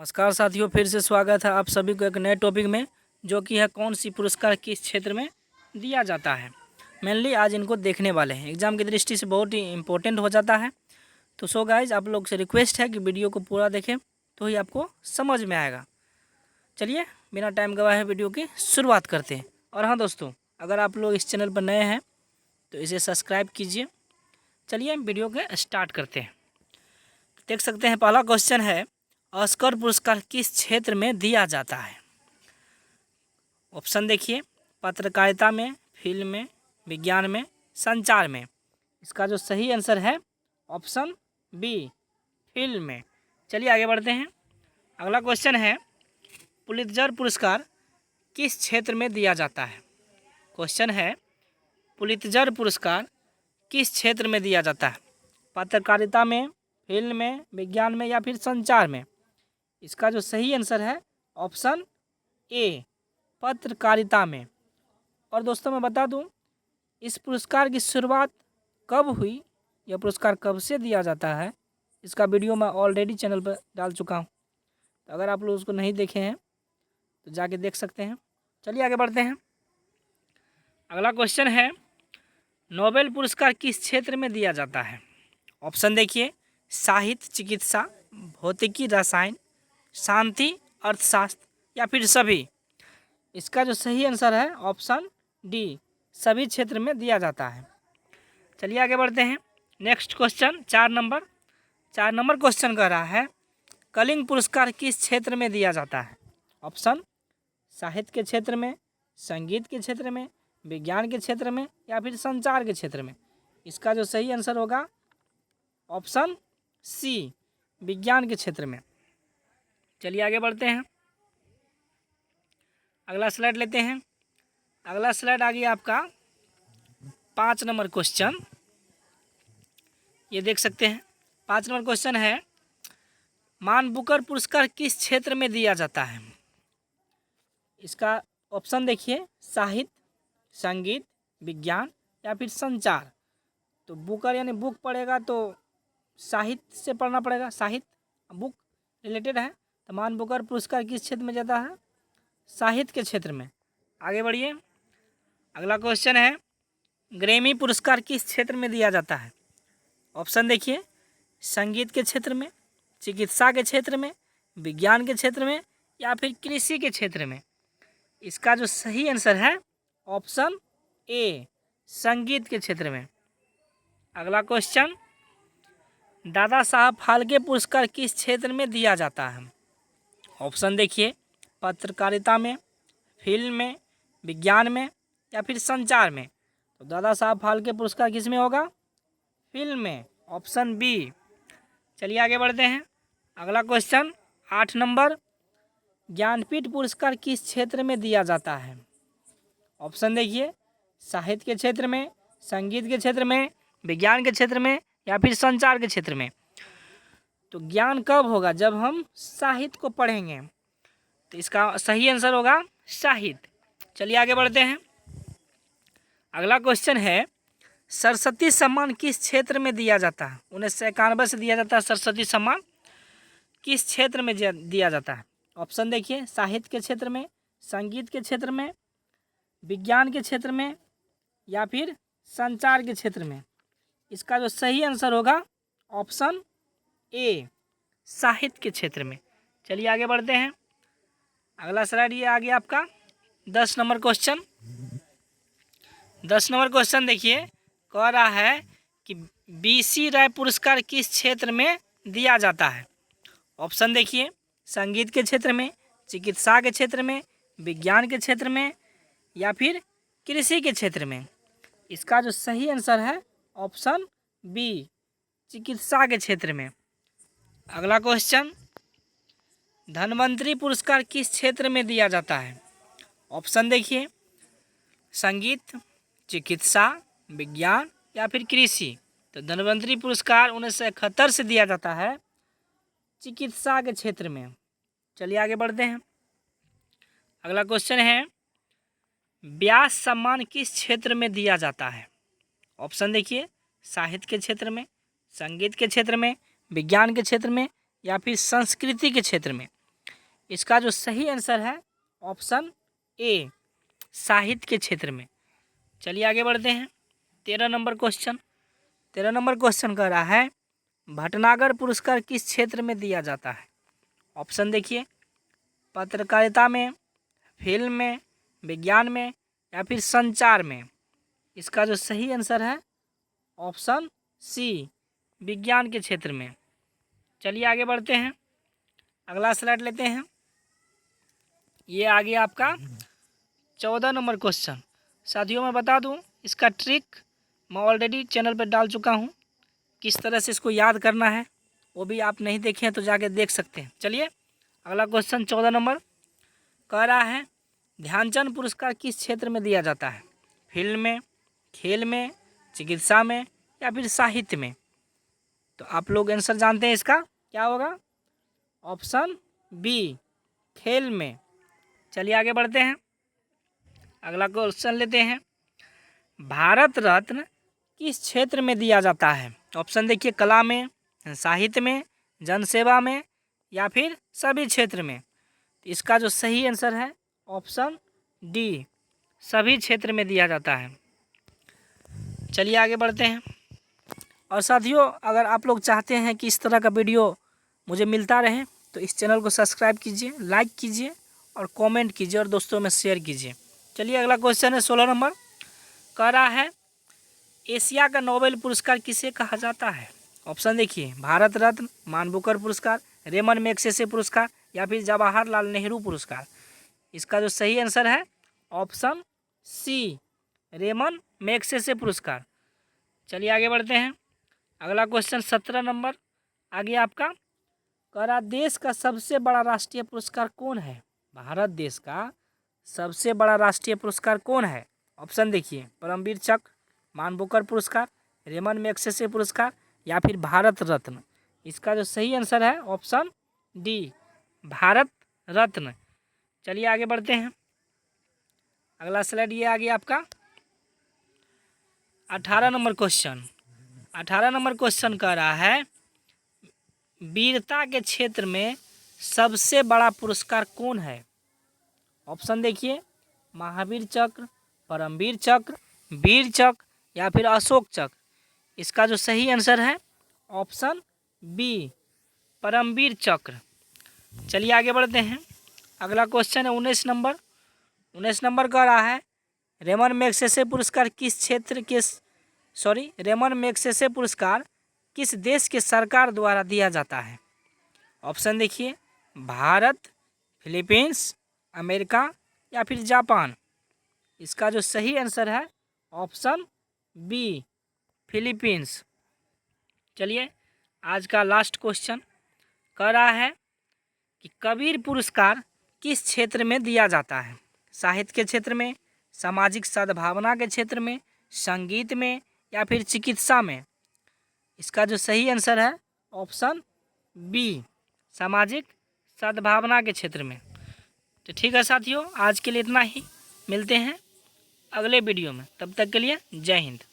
नमस्कार साथियों, फिर से स्वागत है आप सभी को एक नए टॉपिक में, जो कि है कौन सी पुरस्कार किस क्षेत्र में दिया जाता है। मेनली आज इनको देखने वाले हैं, एग्जाम की दृष्टि से बहुत ही इंपॉर्टेंट हो जाता है। तो सो गाइज, आप लोग से रिक्वेस्ट है कि वीडियो को पूरा देखें तो ही आपको समझ में आएगा। चलिए बिना टाइम गवाए वीडियो की शुरुआत करते हैं। और हाँ दोस्तों, अगर आप लोग इस चैनल पर नए हैं तो इसे सब्सक्राइब कीजिए। चलिए वीडियो के स्टार्ट करते हैं। देख सकते हैं पहला क्वेश्चन है, ऑस्कर पुरस्कार किस क्षेत्र में दिया जाता है। ऑप्शन देखिए, पत्रकारिता में, फिल्म में, विज्ञान में, संचार में। इसका जो सही आंसर है ऑप्शन बी, फिल्म में। चलिए आगे बढ़ते हैं। अगला क्वेश्चन है, पुलित्जर पुरस्कार किस क्षेत्र में दिया जाता है। क्वेश्चन है, पुलित्जर पुरस्कार किस क्षेत्र में दिया जाता है। पत्रकारिता में, फिल्म में, विज्ञान में या फिर संचार में। इसका जो सही आंसर है ऑप्शन ए, पत्रकारिता में। और दोस्तों मैं बता दूं, इस पुरस्कार की शुरुआत कब हुई, यह पुरस्कार कब से दिया जाता है, इसका वीडियो मैं ऑलरेडी चैनल पर डाल चुका हूं। तो अगर आप लोग उसको नहीं देखे हैं तो जाके देख सकते हैं। चलिए आगे बढ़ते हैं। अगला क्वेश्चन है, नोबेल पुरस्कार किस क्षेत्र में दिया जाता है। ऑप्शन देखिए, साहित्य, चिकित्सा, भौतिकी, रसायन, शांति, अर्थशास्त्र या फिर सभी। इसका जो सही आंसर है ऑप्शन डी, सभी क्षेत्र में दिया जाता है। चलिए आगे बढ़ते हैं। नेक्स्ट क्वेश्चन 4 नंबर क्वेश्चन कह रहा है, कलिंग पुरस्कार किस क्षेत्र में दिया जाता है। ऑप्शन, साहित्य के क्षेत्र में, संगीत के क्षेत्र में, विज्ञान के क्षेत्र में या फिर संचार के क्षेत्र में। इसका जो सही आंसर होगा ऑप्शन सी, विज्ञान के क्षेत्र में। चलिए आगे बढ़ते हैं। अगला स्लाइड लेते हैं। अगला स्लाइड आ गया आपका 5 नंबर क्वेश्चन। ये देख सकते हैं 5 नंबर क्वेश्चन है, मान बुकर पुरस्कार किस क्षेत्र में दिया जाता है। इसका ऑप्शन देखिए, साहित्य, संगीत, विज्ञान या फिर संचार। तो बुकर यानी बुक पढ़ेगा तो साहित्य से पढ़ना पड़ेगा, साहित्य बुक रिलेटेड है। तो मान बुकर पुरस्कार किस क्षेत्र में जाता है, साहित्य के क्षेत्र में। आगे बढ़िए। अगला क्वेश्चन है, ग्रैमी पुरस्कार किस क्षेत्र में दिया जाता है। ऑप्शन देखिए, संगीत के क्षेत्र में, चिकित्सा के क्षेत्र में, विज्ञान के क्षेत्र में या फिर कृषि के क्षेत्र में। इसका जो सही आंसर है ऑप्शन ए, संगीत के क्षेत्र में। अगला क्वेश्चन, दादा साहब फाल्के पुरस्कार किस क्षेत्र में दिया जाता है। ऑप्शन देखिए, पत्रकारिता में, फिल्म में, विज्ञान में या फिर संचार में। तो दादा साहब फाल्के पुरस्कार किस में होगा, फिल्म में, ऑप्शन बी। चलिए आगे बढ़ते हैं। अगला क्वेश्चन 8 नंबर, ज्ञानपीठ पुरस्कार किस क्षेत्र में दिया जाता है। ऑप्शन देखिए, साहित्य के क्षेत्र में, संगीत के क्षेत्र में, विज्ञान के क्षेत्र में या फिर संचार के क्षेत्र में। तो ज्ञान कब होगा, जब हम साहित्य को पढ़ेंगे। तो इसका सही आंसर होगा साहित्य। चलिए आगे बढ़ते हैं। अगला क्वेश्चन है, सरस्वती सम्मान किस क्षेत्र में दिया जाता है। 1991 से दिया जाता है सरस्वती सम्मान, किस क्षेत्र में दिया जाता है। ऑप्शन देखिए, साहित्य के क्षेत्र में, संगीत के क्षेत्र में, विज्ञान के क्षेत्र में या फिर संचार के क्षेत्र में। इसका जो सही आंसर होगा ऑप्शन ए, साहित्य के क्षेत्र में। चलिए आगे बढ़ते हैं। अगला स्लाइड ये आ गया आपका 10 नंबर क्वेश्चन। 10 नंबर क्वेश्चन देखिए, कह रहा है कि बीसी राय पुरस्कार किस क्षेत्र में दिया जाता है। ऑप्शन देखिए, संगीत के क्षेत्र में, चिकित्सा के क्षेत्र में, विज्ञान के क्षेत्र में या फिर कृषि के क्षेत्र में। इसका जो सही आंसर है ऑप्शन बी, चिकित्सा के क्षेत्र में। अगला क्वेश्चन, धन्वंतरी पुरस्कार किस क्षेत्र में दिया जाता है। ऑप्शन देखिए, संगीत, चिकित्सा, विज्ञान या फिर कृषि। तो धन्वंतरी पुरस्कार 1971 से दिया जाता है चिकित्सा के क्षेत्र में। चलिए आगे बढ़ते हैं। अगला क्वेश्चन है, व्यास सम्मान किस क्षेत्र में दिया जाता है। ऑप्शन देखिए, साहित्य के क्षेत्र में, संगीत के क्षेत्र में, विज्ञान के क्षेत्र में या फिर संस्कृति के क्षेत्र में। इसका जो सही आंसर है ऑप्शन ए, साहित्य के क्षेत्र में। चलिए आगे बढ़ते हैं। 13 नंबर क्वेश्चन। 13 नंबर क्वेश्चन कह रहा है भटनागर पुरस्कार किस क्षेत्र में दिया जाता है? ऑप्शन देखिए, पत्रकारिता में, फिल्म में, विज्ञान में या फिर संचार में। इसका जो सही आंसर है ऑप्शन सी, विज्ञान के क्षेत्र में। चलिए आगे बढ़ते हैं, अगला स्लाइड लेते हैं। ये आ गया आपका 14 नंबर क्वेश्चन। साथियों मैं बता दूं, इसका ट्रिक मैं ऑलरेडी चैनल पर डाल चुका हूं, किस तरह से इसको याद करना है वो भी आप नहीं देखे हैं तो जाके देख सकते हैं। चलिए अगला क्वेश्चन 14 नंबर कह रहा है ध्यानचंद पुरस्कार किस क्षेत्र में दिया जाता है? फिल्म में, खेल में, चिकित्सा में या फिर साहित्य में? तो आप लोग आंसर जानते हैं इसका क्या होगा? ऑप्शन बी, खेल में। चलिए आगे बढ़ते हैं, अगला क्वेश्चन लेते हैं। भारत रत्न किस क्षेत्र में दिया जाता है? ऑप्शन देखिए, कला में, साहित्य में, जनसेवा में या फिर सभी क्षेत्र में। तो इसका जो सही आंसर है ऑप्शन डी, सभी क्षेत्र में दिया जाता है। चलिए आगे बढ़ते हैं। और साथियों अगर आप लोग चाहते हैं कि इस तरह का वीडियो मुझे मिलता रहे तो इस चैनल को सब्सक्राइब कीजिए, लाइक कीजिए और कमेंट कीजिए और दोस्तों में शेयर कीजिए। चलिए अगला क्वेश्चन है 16 नंबर कह रहा है एशिया का नोबेल पुरस्कार किसे कहा जाता है? ऑप्शन देखिए, भारत रत्न, मानबुकर पुरस्कार, रेमन मैग्सेसे पुरस्कार या फिर जवाहरलाल नेहरू पुरस्कार। इसका जो सही आंसर है ऑप्शन सी, रेमन मैग्सेसे पुरस्कार। चलिए आगे बढ़ते हैं, अगला क्वेश्चन 17 नंबर आ गया आपका। कह रहा देश का सबसे बड़ा राष्ट्रीय पुरस्कार कौन है? भारत देश का सबसे बड़ा राष्ट्रीय पुरस्कार कौन है? ऑप्शन देखिए, परमवीर चक्र, मानबुकर पुरस्कार, रेमन मैग्सेसे पुरस्कार या फिर भारत रत्न। इसका जो सही आंसर है ऑप्शन डी, भारत रत्न। चलिए आगे बढ़ते हैं, अगला स्लाइड ये आ गया आपका 18 नंबर क्वेश्चन। 18 नंबर क्वेश्चन कह रहा है वीरता के क्षेत्र में सबसे बड़ा पुरस्कार कौन है? ऑप्शन देखिए, महावीर चक्र, परमवीर चक्र, वीर चक्र या फिर अशोक चक्र। इसका जो सही आंसर है ऑप्शन बी, परमवीर चक्र। चलिए आगे बढ़ते हैं, अगला क्वेश्चन है 19 नंबर। 19 नंबर कह रहा है रेमन मैग्सेसे पुरस्कार किस क्षेत्र के रेमन मैग्सेसे पुरस्कार किस देश के सरकार द्वारा दिया जाता है? ऑप्शन देखिए, भारत, फिलीपींस, अमेरिका या फिर जापान। इसका जो सही आंसर है ऑप्शन बी, फिलीपींस। चलिए आज का लास्ट क्वेश्चन कह रहा है कि कबीर पुरस्कार किस क्षेत्र में दिया जाता है? साहित्य के क्षेत्र में, सामाजिक सद्भावना के क्षेत्र में, संगीत में या फिर चिकित्सा में? इसका जो सही आंसर है ऑप्शन बी, सामाजिक सद्भावना के क्षेत्र में। तो ठीक है साथियों, आज के लिए इतना ही, मिलते हैं अगले वीडियो में, तब तक के लिए जय हिंद।